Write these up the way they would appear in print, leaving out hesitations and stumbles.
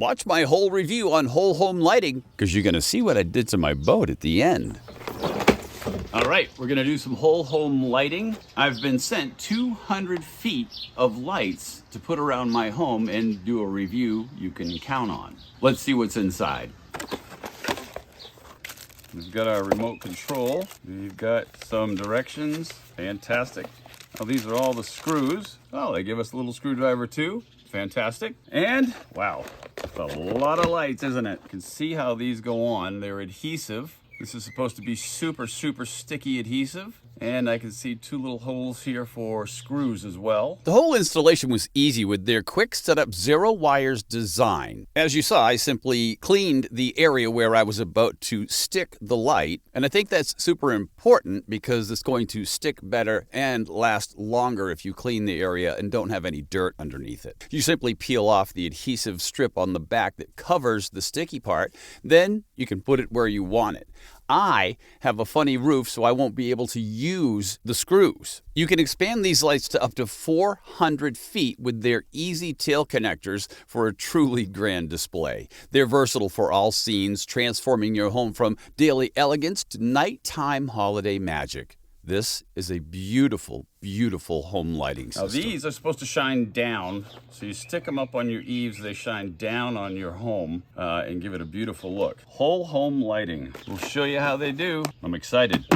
Watch my whole review on whole home lighting because you're going to see what I did to my boat at the end. All right, we're going to do some whole home lighting. I've been sent 200 feet of lights to put around my home and do a review you can count on. Let's see what's inside. We've got our remote control. We've got some directions. Fantastic. Now these are all the screws. Oh, they give us a little screwdriver too. Fantastic. And wow, it's a lot of lights, isn't it? You can see how these go on. They're adhesive. This is supposed to be super sticky adhesive. And I can see two little holes here for screws as well. The whole installation was easy with their quick setup zero wires design. As you saw, I simply cleaned the area where I was about to stick the light. And I think that's super important because it's going to stick better and last longer if you clean the area and don't have any dirt underneath it. You simply peel off the adhesive strip on the back that covers the sticky part. Then you can put it where you want it. I have a funny roof, so I won't be able to use the screws. You can expand these lights to up to 400 feet with their easy tail connectors for a truly grand display. They're versatile for all scenes, transforming your home from daily elegance to nighttime holiday magic. This is a beautiful home lighting system. Now these are supposed to shine down, so you stick them up on your eaves, they shine down on your home and give it a beautiful look. Whole home lighting. We'll show you how they do. I'm excited.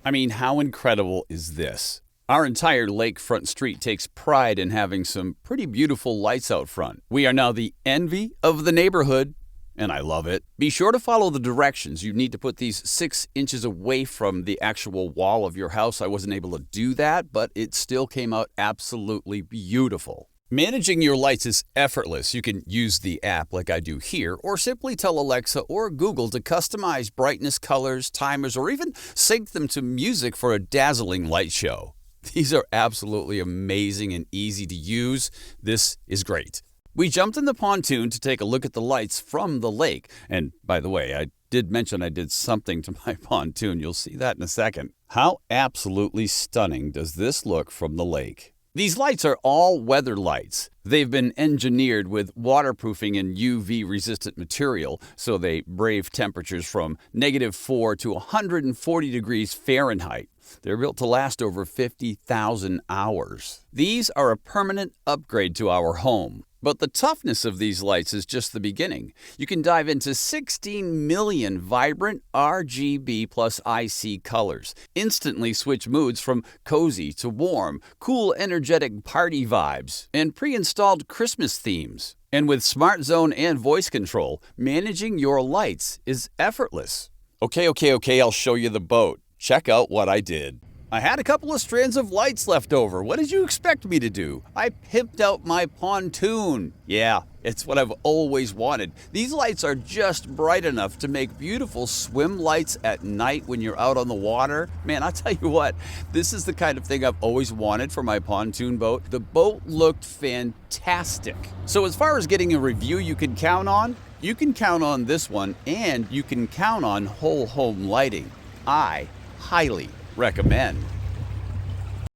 I mean, how incredible is this? Our entire lakefront street takes pride in having some pretty beautiful lights out front. We are now the envy of the neighborhood. And I love it. Be sure to follow the directions. You need to put these 6 inches away from the actual wall of your house. I wasn't able to do that, but it still came out absolutely beautiful. Managing your lights is effortless. You can use the app like I do here, or simply tell Alexa or Google to customize brightness, colors, timers, or even sync them to music for a dazzling light show. These are absolutely amazing and easy to use. This is great. We jumped in the pontoon to take a look at the lights from the lake. And by the way, I did mention I did something to my pontoon. You'll see that in a second. How absolutely stunning does this look from the lake? These lights are all weather lights. They've been engineered with waterproofing and UV-resistant material, so they brave temperatures from -4 to 140 degrees Fahrenheit. They're built to last over 50,000 hours. These are a permanent upgrade to our home. But the toughness of these lights is just the beginning. You can dive into 16 million vibrant RGB+IC colors. Instantly switch moods from cozy to warm, cool, energetic party vibes, and pre-installed Christmas themes. And with Smart Zone and voice control, managing your lights is effortless. Okay, I'll show you the boat. Check out what I did. I had a couple of strands of lights left over. What did you expect me to do? I pimped out my pontoon. Yeah, it's what I've always wanted. These lights are just bright enough to make beautiful swim lights at night when you're out on the water. Man, I'll tell you what, this is the kind of thing I've always wanted for my pontoon boat. The boat looked fantastic. So as far as getting a review you can count on this one, and you can count on whole home lighting. I highly recommend.